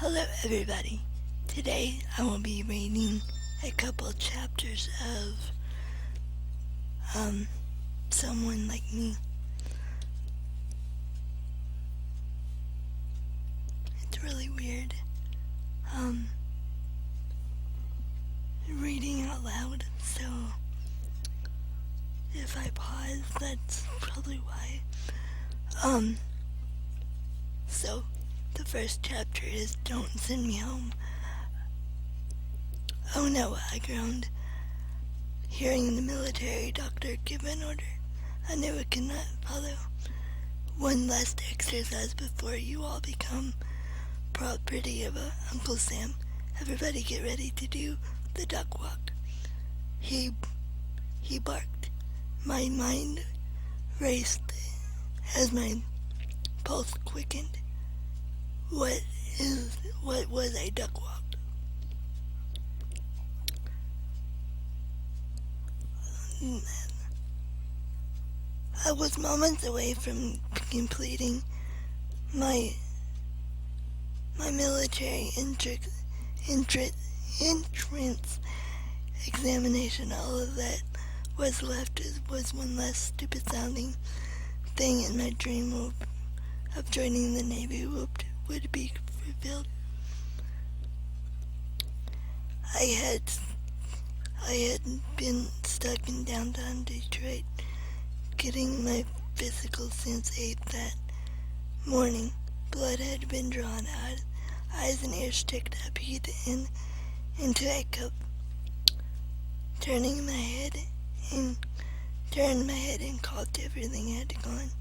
Hello everybody. Today I will be reading a couple chapters of Someone Like Me. It's really weird reading out loud, so if I pause, that's probably why. So the first chapter is Don't Send Me Home. Oh no, I groaned, hearing the military doctor give an order I knew I could not follow. One last exercise before you all become property of Uncle Sam. Everybody get ready to do the duck walk. He barked. My mind raced as my pulse quickened. What was a duck walk? I was moments away from completing my military entrance examination. All of that was left was one less stupid sounding thing, and my dream of joining the Navy would be fulfilled. I had been stuck in downtown Detroit, getting my physical since 8 that morning. Blood had been drawn out, eyes and ears ticked up, heat into a cup. Turned my head and caught everything had gone.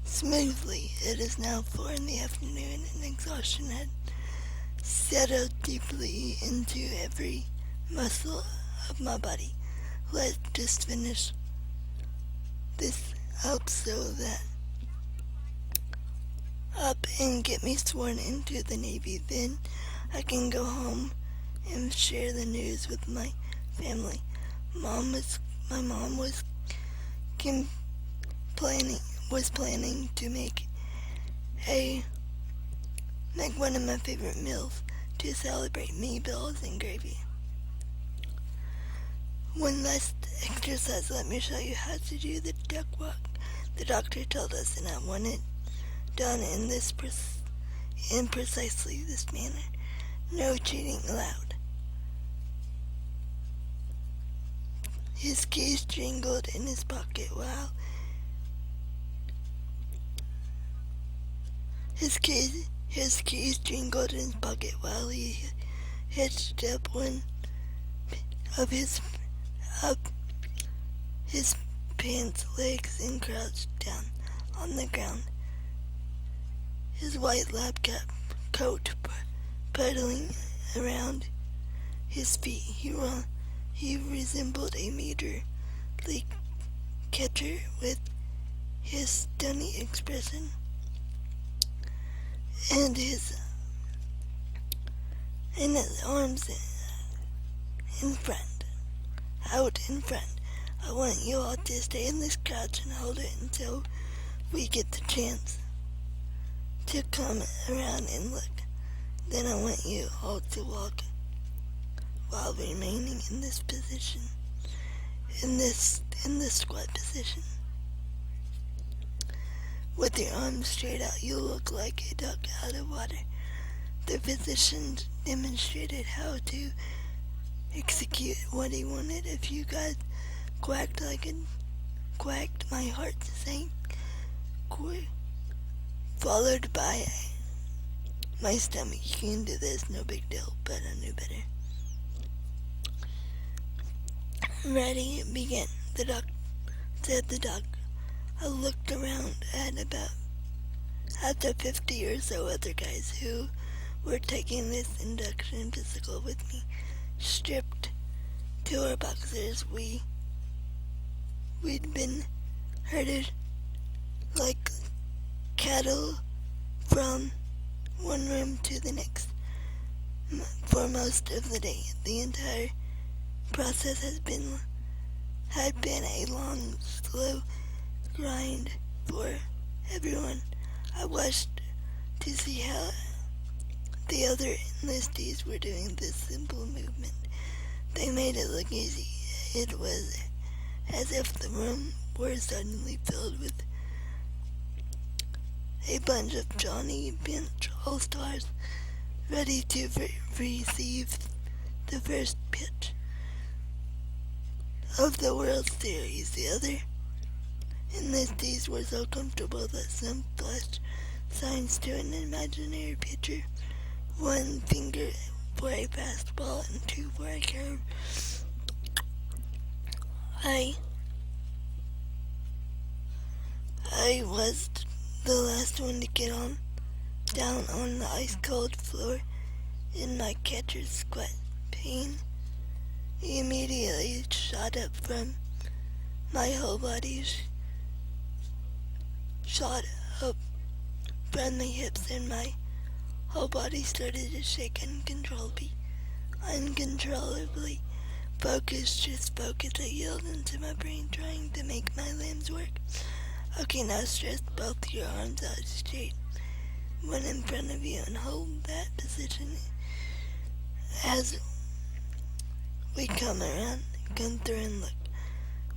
Smoothly. It is now 4 in the afternoon, and exhaustion had settled deeply into every muscle of my body. Let's just finish this up up and get me sworn into the Navy. Then I can go home and share the news with my family. My mom was planning to make one of my favorite meals to celebrate meatballs and gravy. One last exercise. Let me show you how to do the duck walk. The doctor told us, and I want it done in precisely this manner. No cheating allowed. His keys jingled in his pocket while he hitched up one of his pants legs and crouched down on the ground. His white lab coat puddling around his feet. He resembled a major league catcher with his stunning expression and his arms out in front. I want you all to stay in this crouch and hold it until we get the chance to come around and look. Then I want you all to walk while remaining in this position, in this squat position. With your arms straight out, you look like a duck out of water. The physician demonstrated how to execute what he wanted. If you guys quacked like it quacked, my heart sank, followed by my stomach. You can do this, no big deal, but I knew better. Ready, begin, said the doc. I looked around at the 50 or so other guys who were taking this induction physical with me. Stripped to our boxers, we'd been herded like cattle from one room to the next for most of the day. The entire process had been a long, slow grind for everyone. I watched to see how the other enlistees were doing this simple movement. They made it look easy. It was as if the room were suddenly filled with a bunch of Johnny Bench All-Stars ready to receive the first pitch of the World Series. The other enlistees were so comfortable that some flashed signs to an imaginary pitcher, one finger for a fastball and two for a curve. I was the last one to get down on the ice-cold floor in my catcher's sweat. Pain immediately shot up from my whole body, shot up from the hips, and my whole body started to shake uncontrollably. Just focus. I yelled into my brain, trying to make my limbs work. Okay, now stretch both your arms out straight, one in front of you, and hold that position as we come through and look.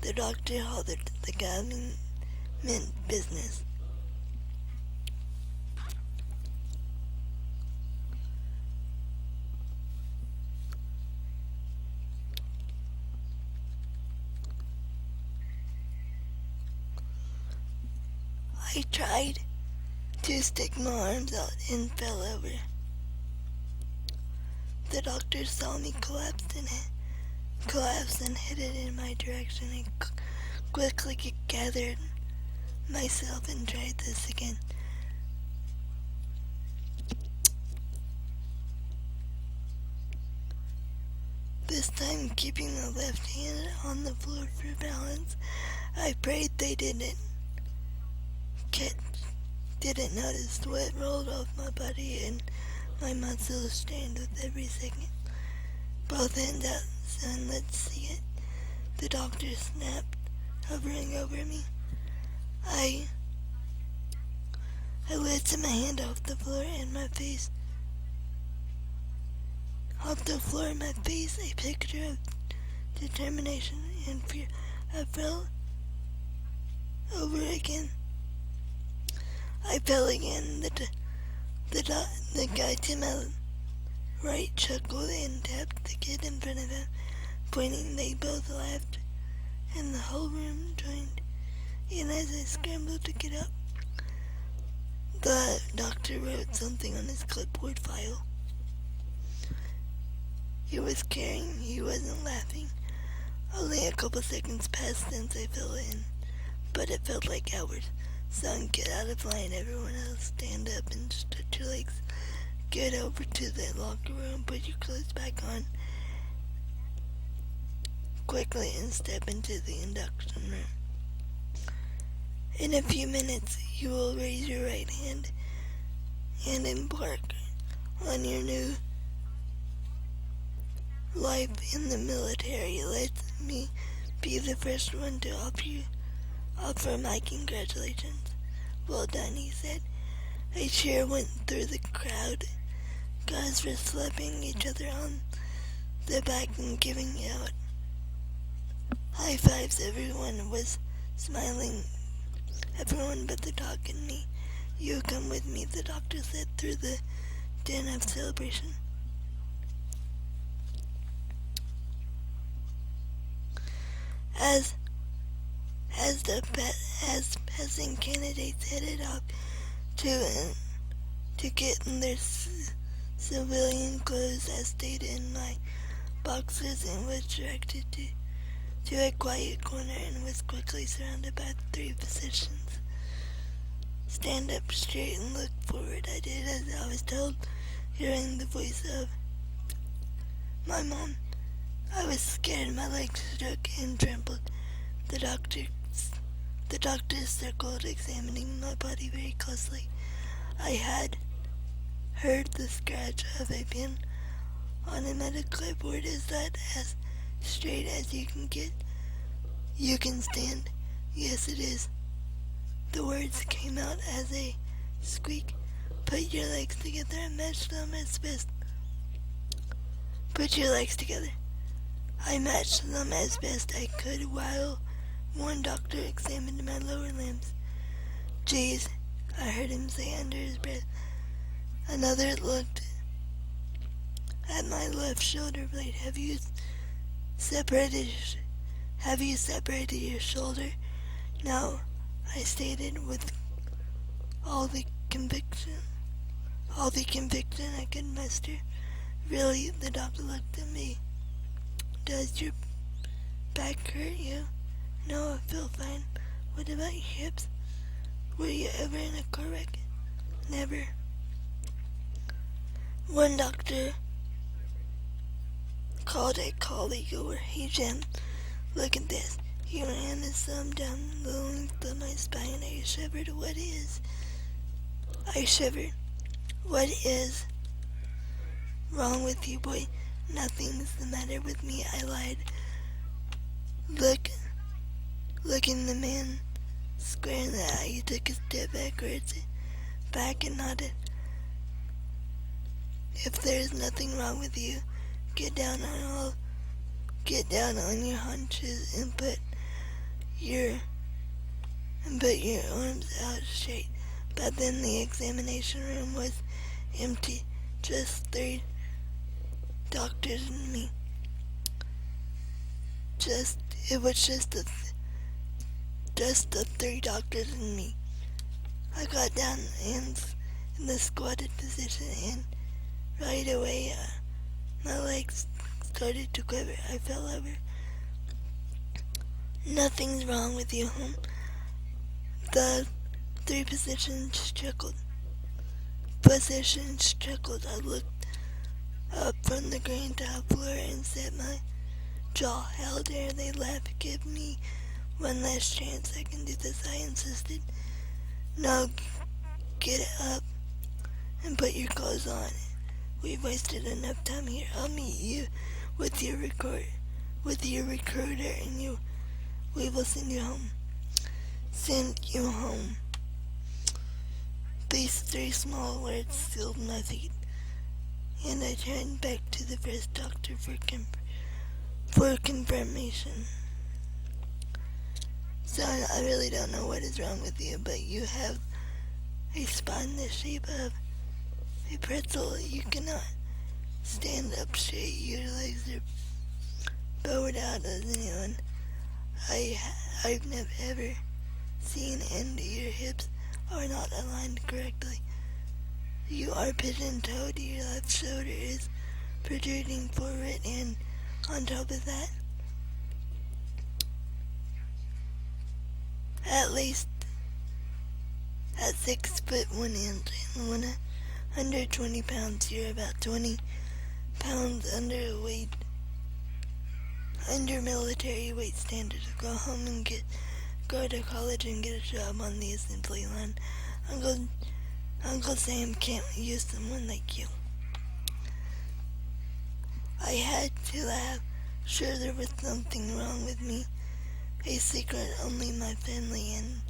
The doctor halted the government business. I tried to stick my arms out and fell over. The doctor saw me collapse and headed in my direction. I quickly gathered myself and tried this again. This time keeping the left hand on the floor for balance. I prayed they didn't notice sweat rolled off my body and my muscles strained with every second. Both hands out, son, let's see it. The doctor snapped, hovering over me. I lifted my hand off the floor and my face. Off the floor in my face, a picture of determination and fear. I fell over again. I fell again. The guy to my right chuckled and tapped the kid in front of him, pointing. They both laughed, and the whole room joined in as I scrambled to get up. The doctor wrote something on his clipboard file. He was caring. He wasn't laughing. Only a couple seconds passed since I fell in, but it felt like hours. Son, get out of line. Everyone else, stand up and stretch your legs. Get over to the locker room, put your clothes back on quickly, and step into the induction room. In a few minutes, you will raise your right hand and embark on your new life in the military. Let me be the first one to offer my congratulations. Well done, he said. A cheer went through the crowd. Guys were slapping each other on the back and giving out high fives. Everyone was smiling. Everyone but the doc and me. You come with me, the doctor said through the din of celebration. As passing candidates headed off to get in their civilian clothes, I stayed in my boxers and was directed to a quiet corner and was quickly surrounded by 3 physicians. Stand up straight and look forward. I did as I was told, hearing the voice of my mom. I was scared. My legs shook and trembled. The doctor circled, examining my body very closely. I had heard the scratch of a pen on a medical clipboard. Is that as straight as you can get? You can stand. Yes, it is. The words came out as a squeak. Put your legs together and match them as best. Put your legs together. I matched them as best I could while one doctor examined my lower limbs. Geez, I heard him say under his breath. Another looked at my left shoulder blade. Have you separated your shoulder? No, I stated with all the conviction I could muster. Really, the doctor looked at me. Does your back hurt you? No, I feel fine. What about your hips? Were you ever in a car wreck? Never. One doctor called a colleague over. Hey Jim, look at this. He ran his thumb down the length of my spine. I shivered. I shivered. What is wrong with you, boy? Nothing's the matter with me, I lied. Looking the man square in the eye, he took a step back and nodded. If there's nothing wrong with you, get down on your haunches and put your arms out straight. But then the examination room was empty. Just 3 doctors and me. It was just the 3 doctors and me. I got down in the squatted position, and right away my legs started to quiver. I fell over. Nothing's wrong with you, home. The 3 positions chuckled. I looked up from the green tile floor and set my jaw. How dare they laugh? Give me one last chance. I can do this, I insisted. Now get up and put your clothes on. We've wasted enough time here. I'll meet you with your recruiter, and we will send you home. These 3 small words sealed my fate, and I turned back to the first doctor for confirmation. Son, I really don't know what is wrong with you, but you have a spine the shape of a pretzel. You cannot stand up straight. Your legs are bowed out as anyone I've never ever seen, and your hips are not aligned correctly. You are pigeon-toed. Your left shoulder is protruding forward, and on top of that, at least at 6 foot 1 inch and 120 pounds, you're about 20 pounds underweight, under military weight standards. Go home and go to college and get a job on the assembly line. Uncle Sam can't use someone like you. I had to laugh. Sure, there was something wrong with me. A secret only my family and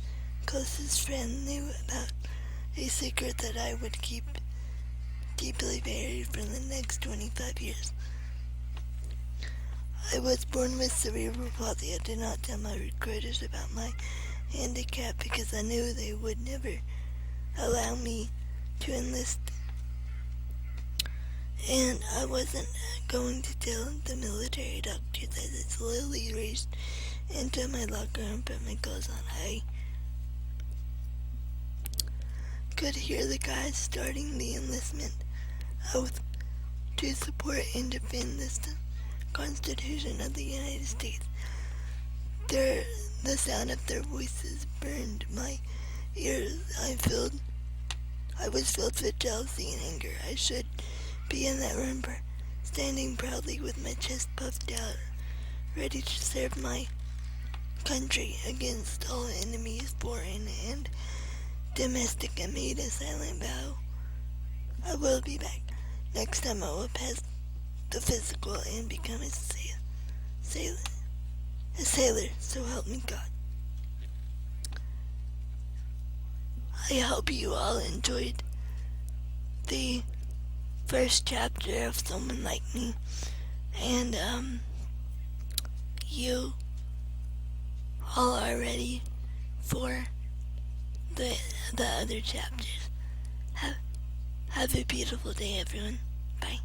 closest friend knew about. A secret that I would keep deeply buried for the next 25 years. I was born with cerebral palsy. I did not tell my recruiters about my handicap because I knew they would never allow me to enlist. And I wasn't going to tell the military doctors as I slowly raced into my locker and put my clothes on. I could hear the guys starting the enlistment oath to support and defend the Constitution of the United States. The sound of their voices burned my ears. I was filled with jealousy and anger. I should be in that room, standing proudly with my chest puffed out, ready to serve my country against all enemies, foreign and domestic. I made a silent vow. I will be back. Next time I will pass the physical and become a sailor, so help me God. I hope you all enjoyed the first chapter of Someone Like Me, and you all are ready for the other chapters. Have a beautiful day, everyone. Bye.